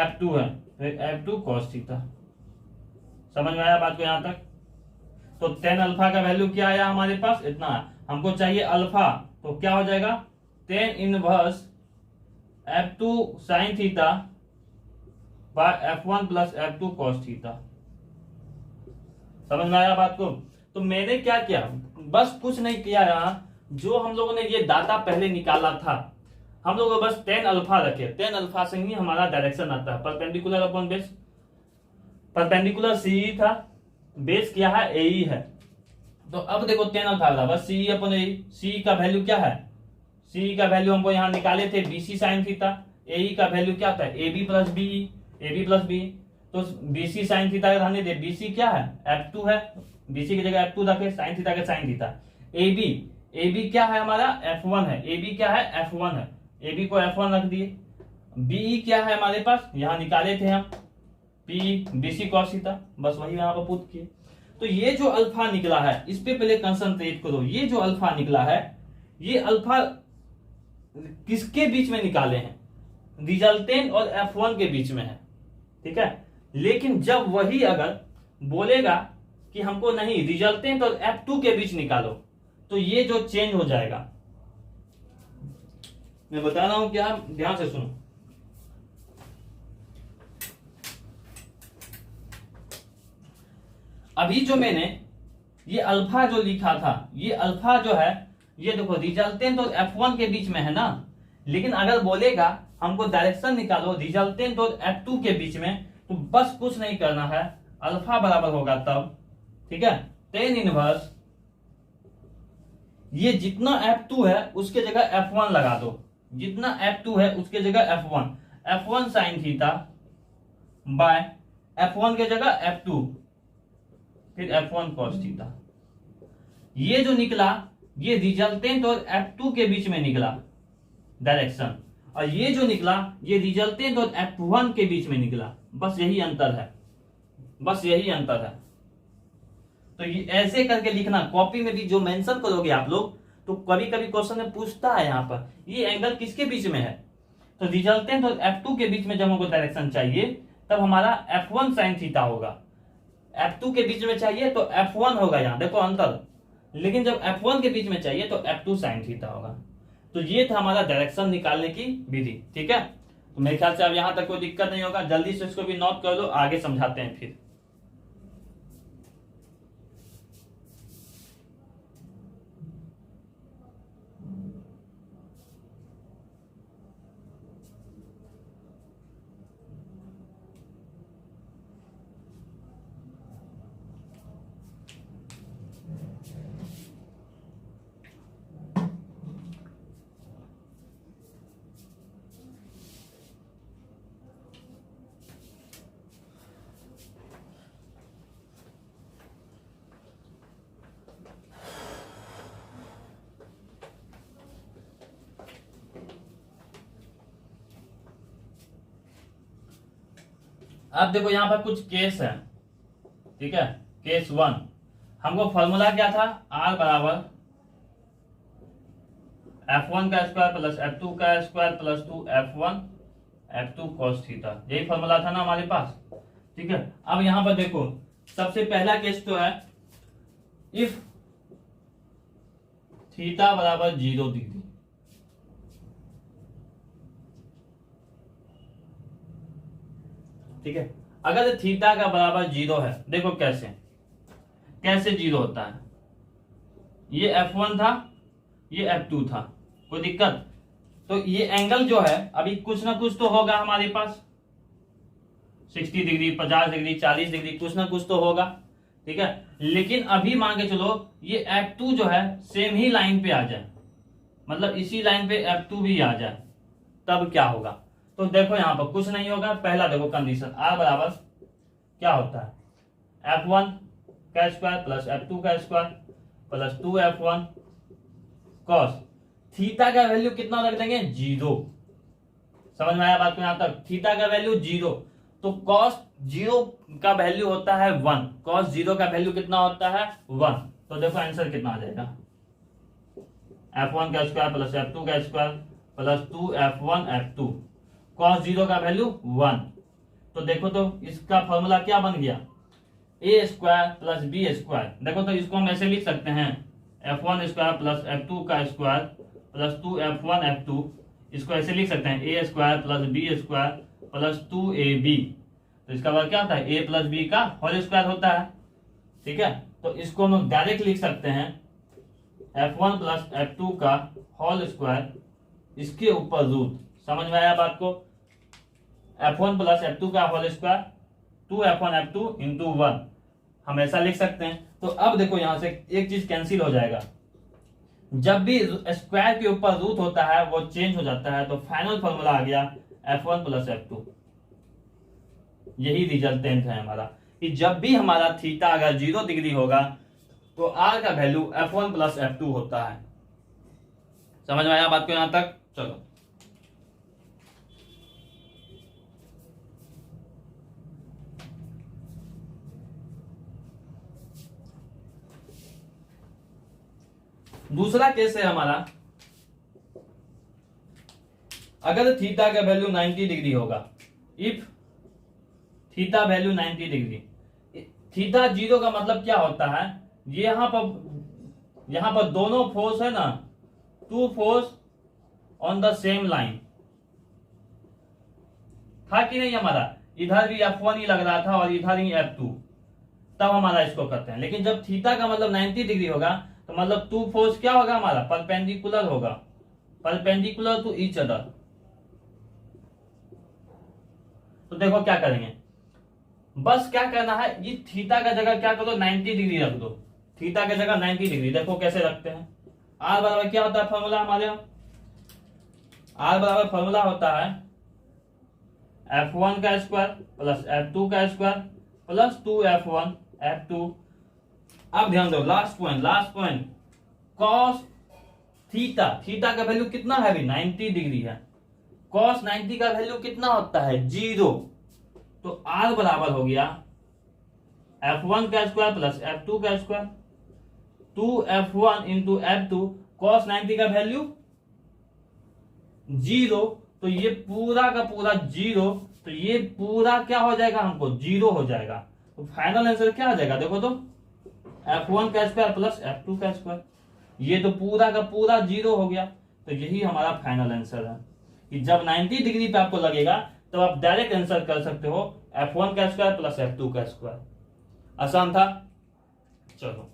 F2 है, तो F2 कॉस थीटा। समझ में आया बात को यहां तक? तो टेन अल्फा का वैल्यू क्या आया हमारे पास? इतना। हमको चाहिए अल्फा, तो क्या हो जाएगा? Tan inverse F2 sine theta by F1 plus F2 cos theta. समझ में आया बात को? तो मैंने क्या किया, बस कुछ नहीं किया यहां, जो हम लोगों ने ये डाटा पहले निकाला था, हम लोग बस टेन अल्फा रखे। टेन अल्फा से ही हमारा डायरेक्शन आता है, perpendicular upon base. Perpendicular CE था, बेस क्या है? AE है। तो अब देखो टेन अल्फा बराबर CE अपॉन AE। CE का वैल्यू क्या है? CE का वैल्यू हमको यहाँ निकाले थे BC साइन थीटा। AE का वैल्यू क्या था? AB plus BE, AB plus BE। तो BC साइन थीटा रहने दे, BC क्या है? F2 है, BC की जगह F2 रखे, साइन थीटा के साइन थीटा। AB क्या है हमारा? F1 है, AB क्या है? F1 है, AB को F1 रख दिए। BE क्या है हमारे पास? यहाँ निकाले थे हम, BC cos थीटा, बस वही यहाँ पर पुट किए। तो ये जो अल्फा निकला है, इस पे पहले कंसंट्रेट करो। ये जो अल्फा निकला है, ये अल्फा किसके बीच में निकाले हैं? रिजल्टेंट और F1 के बीच में है, ठीक है। लेकिन जब वही अगर बोलेगा कि हमको नहीं, रिजल्टेंट और F2 के बीच निकालो, तो ये जो चेंज हो जाएगा, मैं बता रहा हूं क्या, ध्यान से सुनो। अभी जो मैंने ये अल्फा जो लिखा था, ये अल्फा जो है, ये देखो रिजल्टेंट और F1 के बीच में है ना। लेकिन अगर बोलेगा हमको डायरेक्शन निकालो रिजल्टेंट और F2 के बीच में, तो बस कुछ नहीं करना है, अल्फा बराबर होगा तब, ठीक है, टेन इनवर्स ये जितना F2 है उसके जगह F1 लगा दो, जितना F2 है उसके जगह F1 sine theta by F1 के जगह F2, फिर F1 cos थीटा। ये जो निकला, ये रिजल्टेंट और F2 के बीच में निकला डायरेक्शन, और ये जो निकला, ये रिजल्टेंट और F1 के बीच में निकला। बस यही अंतर है, बस यही अंतर है। तो ये ऐसे करके लिखना, कॉपी में भी जो मेंशन करोगे आप लोग, तो कभी कभी क्वेश्चन में पूछता है यहाँ पर ये एंगल किसके बीच में है, तो रिजल्टेंट और F2 के बीच में जब हमको डायरेक्शन चाहिए, तब हमारा F1 साइन थीटा होगा। F2 के बीच में चाहिए तो F1 होगा, यहाँ देखो अंतर। लेकिन जब F1 के बीच में चाहिए तो F2 साइन थीटा होगा। तो ये था हमारा डायरेक्शन निकालने की विधि, ठीक है। तो मेरे ख्याल से अब यहां तक कोई दिक्कत नहीं होगा, जल्दी से इसको भी नोट कर लो, आगे समझाते हैं फिर। अब देखो यहाँ पर कुछ केस है, ठीक है। केस 1 हमको फॉर्मूला क्या था, R बराबर F1 का स्क्वायर प्लस F2 का square plus 2F1 F2 cos theta, यही फॉर्मूला था ना हमारे पास, ठीक है। अब यहां पर देखो सबसे पहला केस तो है इफ थीटा बराबर 0 डिग्री, ठीक है। अगर थीटा का बराबर 0 है, देखो कैसे कैसे 0 होता है, ये F1 था, ये F2 था, कोई दिक्कत? तो ये एंगल जो है अभी कुछ ना कुछ तो होगा हमारे पास, 60 डिग्री 50 डिग्री 40 डिग्री कुछ ना कुछ तो होगा, ठीक है। लेकिन अभी मान के चलो ये F2 जो है सेम ही लाइन पे आ जाए, मतलब इसी लाइन पे F2 भी आ जाए, तब क्या होगा? तो देखो यहां पर कुछ नहीं होगा। पहला देखो कंडीशन, R बराबर क्या होता है, F1 का स्क्वायर प्लस F2 का square plus 2F1 cos theta का वैल्यू कितना रख देंगे, 0। समझ में आया बात को यहां तक? थीटा का वैल्यू 0, तो cos 0 का वैल्यू होता है 1, cos 0 का वैल्यू कितना होता है 1। तो देखो आंसर कितना आ जाएगा, F1 का स्क्वायर प्लस F2 का square plus 2F1 F2 cos 0 का वैल्यू 1। तो देखो तो इसका फॉर्मूला क्या बन गया, ए स्क्वायर प्लस बी स्क्वायर। देखो तो इसको हम ऐसे लिख सकते हैं, F1 स्क्वायर प्लस F2 का स्क्वायर प्लस 2F1 F2, इसको ऐसे लिख सकते हैं A square plus B square plus 2AB। तो इसका वर्ग क्या होता है, ए प्लस बी का होल स्क्वायर होता है, ठीक है। तो इसको हम डायरेक्ट लिख सकते हैं F1 प्लस F2 का होल स्क्वायर, इसके ऊपर रूट। समझ में आया बात को? F1 प्लस F2 का whole square 2F1 F2 into 1 हम ऐसा लिख सकते हैं। तो अब देखो यहां से एक चीज कैंसिल हो जाएगा, जब भी स्क्वायर के ऊपर रूट होता है वो चेंज हो जाता है। तो फाइनल फॉर्मूला आ गया F1 प्लस F2। यही रिजल्टेंट है हमारा कि जब भी हमारा थीटा अगर 0 डिग्री होगा तो R का वैल्यू F1 प्लस F2 होता है। समझ में आया बात को यहां तक? चलो दूसरा केस है हमारा, अगर थीटा का वैल्यू 90 डिग्री होगा, if theta value 90 degree, theta 0 का मतलब क्या होता है, ये यहां पर दोनों फोर्स है ना, 2 force on the same line था कि नहीं हमारा, इधर भी F1 ही लग रहा था और इधर ही F2, तब हमारा इसको करते हैं। लेकिन जब थीटा का मतलब 90 डिग्री होगा तो मतलब 2 फोर्स क्या होगा हमारा, परपेंडिकुलर होगा, परपेंडिकुलर टू ईच अदर। तो देखो क्या करेंगे, बस क्या करना है, ये थीटा का जगह क्या करो 90 डिग्री रख दो, थीटा की जगह 90 डिग्री। देखो कैसे रखते हैं, R बराबर क्या होता है फॉर्मूला हमारे, R बराबर फॉर्मूला होता है F1 का स्क्वायर प्लस F2 का स्क्वायर प्लस 2F1 F2। अब ध्यान दो last point cos theta, theta का वैल्यू कितना है अभी 90 डिग्री है, cos 90 का वैल्यू कितना होता है 0। तो R बराबर हो गया F1 का स्क्वायर प्लस F2 का square 2F1 into F2, cos 90 का वैल्यू 0, तो ये पूरा का पूरा 0, तो ये पूरा क्या हो जाएगा हमको 0 हो जाएगा। तो फाइनल आंसर क्या आ जाएगा, देखो तो F1 का स्क्वायर प्लस F2 का स्क्वायर, ये तो पूरा का पूरा 0 हो गया। तो यही हमारा फाइनल आंसर है कि जब 90 डिग्री पे आपको लगेगा तो आप डायरेक्ट आंसर कर सकते हो F1 का स्क्वायर प्लस F2 का स्क्वायर। आसान था। चलो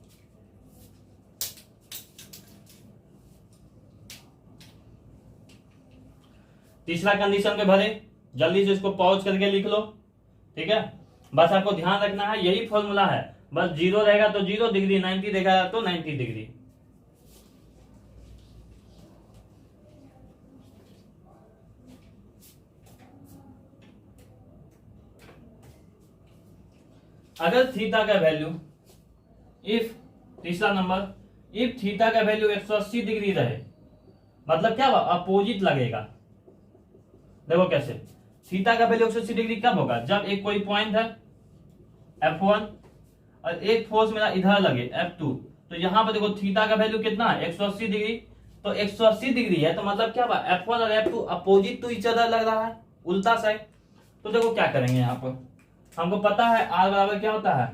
तीसरा कंडीशन पे भरे, जल्दी से इसको पॉज करके लिख लो, ठीक है। बस आपको ध्यान रखना है यही फॉर्मूला है, बस 0 रहेगा तो 0 डिग्री, 90 रहेगा तो 90 डिग्री। अगर थीटा का वैल्यू इफ, तीसरा नंबर, इफ थीटा का वैल्यू 180 डिग्री रहे, मतलब क्या अपोजिट लगेगा। देखो कैसे, थीटा का वैल्यू 180 डिग्री कब होगा, जब एक कोई पॉइंट है F1 और एक फोर्स मेरा इधर लगे F2। तो यहाँ पर देखो थीटा का वैल्यू कितना है 180 डिग्री, तो 180 डिग्री है तो मतलब क्या हुआ F1 और F2 opposite to each other लग रहा है, उल्टा साइड। तो देखो क्या करेंगे, यहाँ पर हमको पता है R बराबर क्या होता है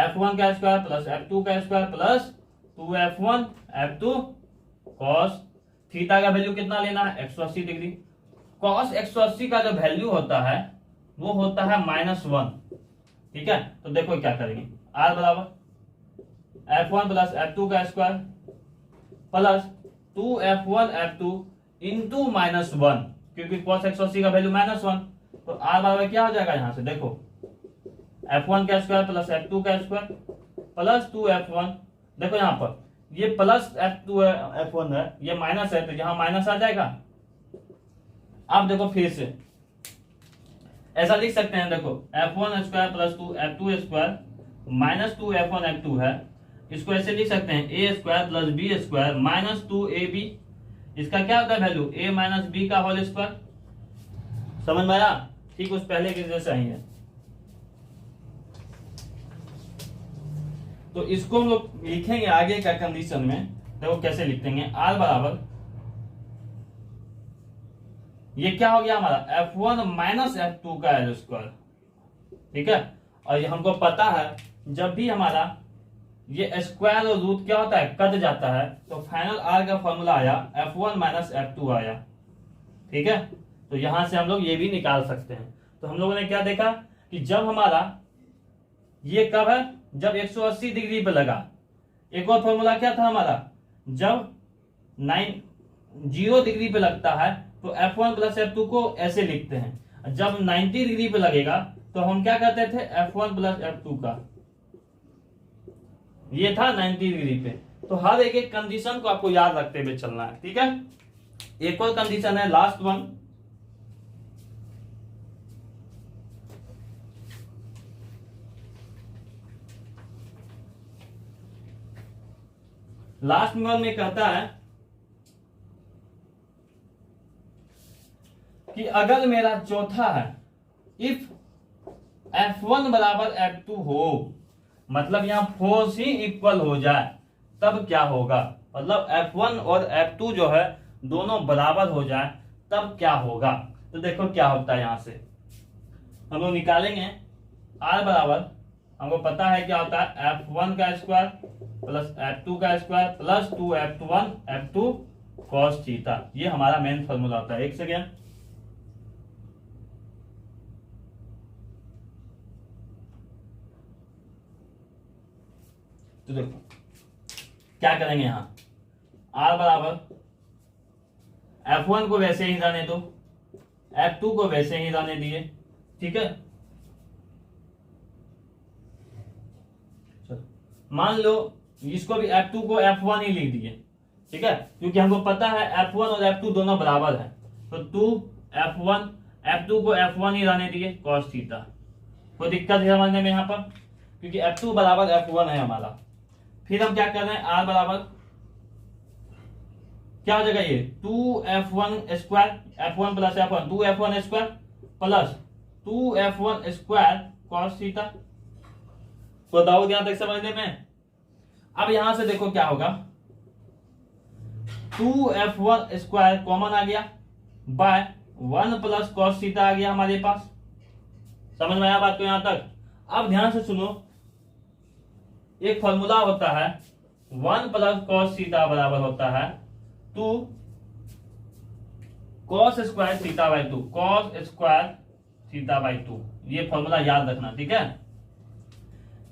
F1 का स्क्वायर प्लस F2 का square plus 2F1 F2 cos theta का वैल्यू कितना लेना है 180 डिग्री। cos 180 का जो वैल्यू होता है वो होता है -1। ठीक है, तो देखो क्या करेंगे, R बराबर F1 प्लस F2 का square plus 2F1 F2 into -1, क्योंकि cos 180 का वैल्यू -1, तो R बराबर क्या हो जाएगा, यहां से देखो F1 का स्क्वायर प्लस F2 का स्क्वायर प्लस 2F1, देखो यहाँ पर ये प्लस F2 F1 है, ये माइनस है, तो यहाँ माइनस आ जाएगा। अब देखो फिर से ऐसा लिख सकते हैं, देखो F1 square plus 2F2 square minus 2F1 F2 है, इसको ऐसे लिख सकते हैं A square plus B square minus 2AB। इसका क्या होता है वैल्यू a माइनस बी का होल स्क्वायर। समझ में आया, ठीक उस पहले के जैसा ही है। तो इसको हम लोग लिखेंगे आगे का कंडीशन में, देखो कैसे लिख देंगे, R बराबर ये क्या हो गया हमारा F1 माइनस F2 का स्क्वायर। ठीक है, और ये हमको पता है जब भी हमारा ये स्क्वायर और रूट क्या होता है कट जाता है, तो फाइनल R का फॉर्मूला आया F1 माइनस F2 आया। ठीक है, तो यहां से हम लोग ये भी निकाल सकते हैं। तो हम लोगों ने क्या देखा कि जब हमारा ये कब है, जब 180 डिग्री पे लगा। एक और फॉर्मूला क्या था हमारा, जब 0 डिग्री पे लगता है तो F1 प्लस F2 को ऐसे लिखते हैं, जब 90 डिग्री पे लगेगा तो हम क्या कहते थे F1 प्लस F2 का, ये था 90 डिग्री पे। तो हर एक एक कंडीशन को आपको याद रखते हुए चलना है। ठीक है, एक और कंडीशन है लास्ट वन, लास्ट वन में कहता है कि अगर मेरा चौथा है इफ F1 बराबर F2 हो, मतलब यहां फोर्स ही इक्वल हो जाए, तब क्या होगा, मतलब F1 और F2 जो है दोनों बराबर हो जाए तब क्या होगा। तो देखो क्या होता है, यहां से हम लोग निकालेंगे R बराबर, हमको पता है क्या होता है F1 का स्क्वायर प्लस F2 का square plus 2F1 F2 cos theta, ये हमारा मेन फॉर्मूला होता है। एक सेकेंड, तो देखो क्या करेंगे, यहां R बराबर F1 को वैसे ही रहने दो, F2 को वैसे ही रहने दिए। ठीक है, मान लो इसको भी F2 को F1 ही लिख दिए। ठीक है, क्योंकि हमको पता है F1 और F2 दोनों बराबर है, तो 2F1 F2 को F1 ही रहने दिए cos थीटा। कोई दिक्कत है समझने में यहाँ पर, क्योंकि F2 बराबर F1 है हमारा। फिर हम क्या कर रहे हैं, R बराबर क्या हो जाएगा, ये 2F1 square F1 plus F1 2F1 square plus 2F1 square cos theta. बताओ ध्यान तक समझने में। अब यहां से देखो क्या होगा, 2F1 स्क्वायर कॉमन आ गया बाय 1 प्लस cos थीटा आ गया हमारे पास। समझ में आया बात को यहां तक। अब ध्यान से सुनो, एक फॉर्मूला होता है 1 प्लस cos थीटा बराबर होता है 2 cos square theta by 2, cos square theta by 2, ये फॉर्मूला याद रखना। ठीक है,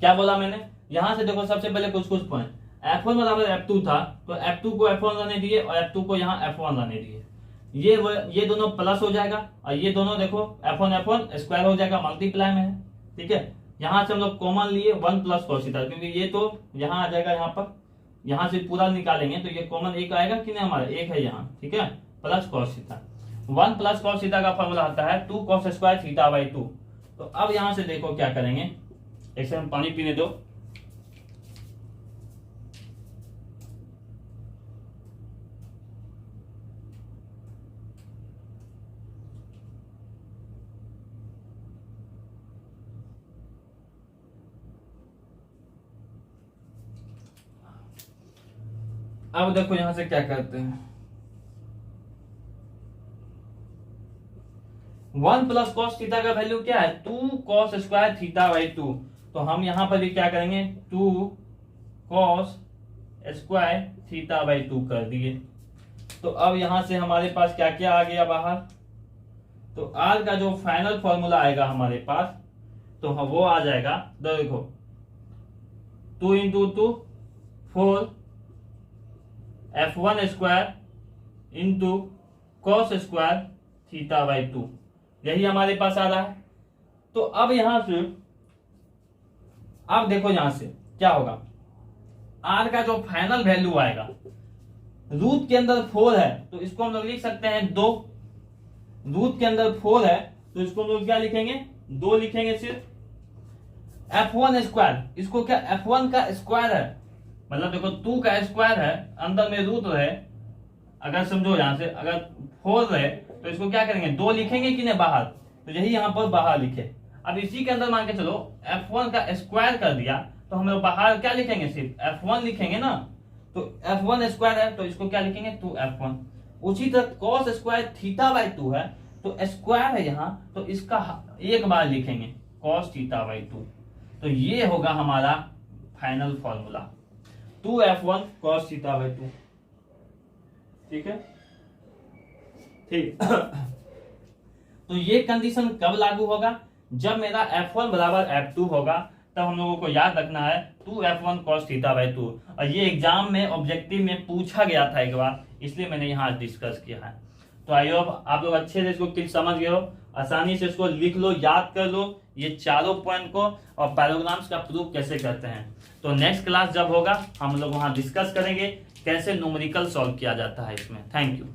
क्या बोला मैंने, यहां से देखो सबसे पहले कुछ कुछ पॉइंट, F1 बराबर F2 था तो F2 को F1 रहने दिए और F2 को यहाँ F1 रहने दिए, ये दोनों प्लस हो जाएगा और ये दोनों देखो F1 स्क्वायर हो जाएगा, मल्टीप्लाई में है। ठीक है, यहां से हम लोग कॉमन लिए 1 प्लस cos थीटा, क्योंकि ये तो यहाँ आ जाएगा, यहाँ पर यहां से पूरा निकालेंगे तो ये कॉमन एक आएगा कि नहीं, हमारा एक है यहाँ। ठीक है, plus cos theta, 1 plus cos theta का फॉर्मूला आता है 2 cos स्क्वायर थीटा बाई 2। तो अब यहां से देखो क्या करेंगे, एक से हम पानी पीने दो। अब देखो यहां से क्या करते हैं, 1 प्लस कॉस थीटा का वैल्यू क्या है 2 कॉस स्क्वायर थीटा बाई 2। तो हम यहां पर भी क्या करेंगे 2 कॉस स्क्वायर थीटा बाई 2 कर दिए। तो अब यहां से हमारे पास क्या क्या आ गया बाहर, तो आर का जो फाइनल फॉर्मूला आएगा हमारे पास, तो वो आ जाएगा, देखो 2 into 2 4 F1 square into cos square theta by 2, यही हमारे पास आ रहा है। तो अब यहां से, अब देखो यहां से क्या होगा, आर का जो फाइनल वैल्यू आएगा, रूट के अंदर 4 है तो इसको हम लोग लिख सकते हैं 2, रूट के अंदर 4 है तो इसको हम लोग क्या लिखेंगे 2 लिखेंगे सिर्फ। F1 स्क्वायर, इसको क्या F1 का स्क्वायर है, मतलब देखो 2 का स्क्वायर है, अंदर में रूट रहे, अगर समझो यहां से अगर 4 रहे तो इसको क्या करेंगे 2 लिखेंगे कि नहीं बाहर, तो यही यहां पर बाहर लिखे। अब इसी के अंदर मान के चलो F1 का स्क्वायर कर दिया तो हम लोग बाहर क्या लिखेंगे सिर्फ F1 लिखेंगे ना, तो F1 स्क्वायर है तो इसको क्या लिखेंगे 2F1। उसी तरह कॉस स्क्वायर थीटा बाई 2 है तो स्क्वायर है यहाँ, तो इसका एक बार लिखेंगे कॉस थीटा बाई 2। तो ये होगा हमारा final formula 2F1 cos theta by 2। ठीक है, ठीक। तो ये कंडीशन कब लागू होगा, जब मेरा F1 बराबर F2 होगा, तब हम लोगों को याद रखना है 2F1 cos थीटा बाई 2। और ये एग्जाम में ऑब्जेक्टिव में पूछा गया था एक बार, इसलिए मैंने यहाँ डिस्कस किया है। तो आई होप आप लोग अच्छे से इसको क्लिक समझ गए हो, आसानी से इसको लिख लो, याद कर लो ये चारों पॉइंट को, और पैराग्राफ्स का प्रूफ कैसे करते हैं। तो नेक्स्ट क्लास जब होगा हम लोग वहां डिस्कस करेंगे कैसे न्यूमेरिकल सॉल्व किया जाता है इसमें। Thank you.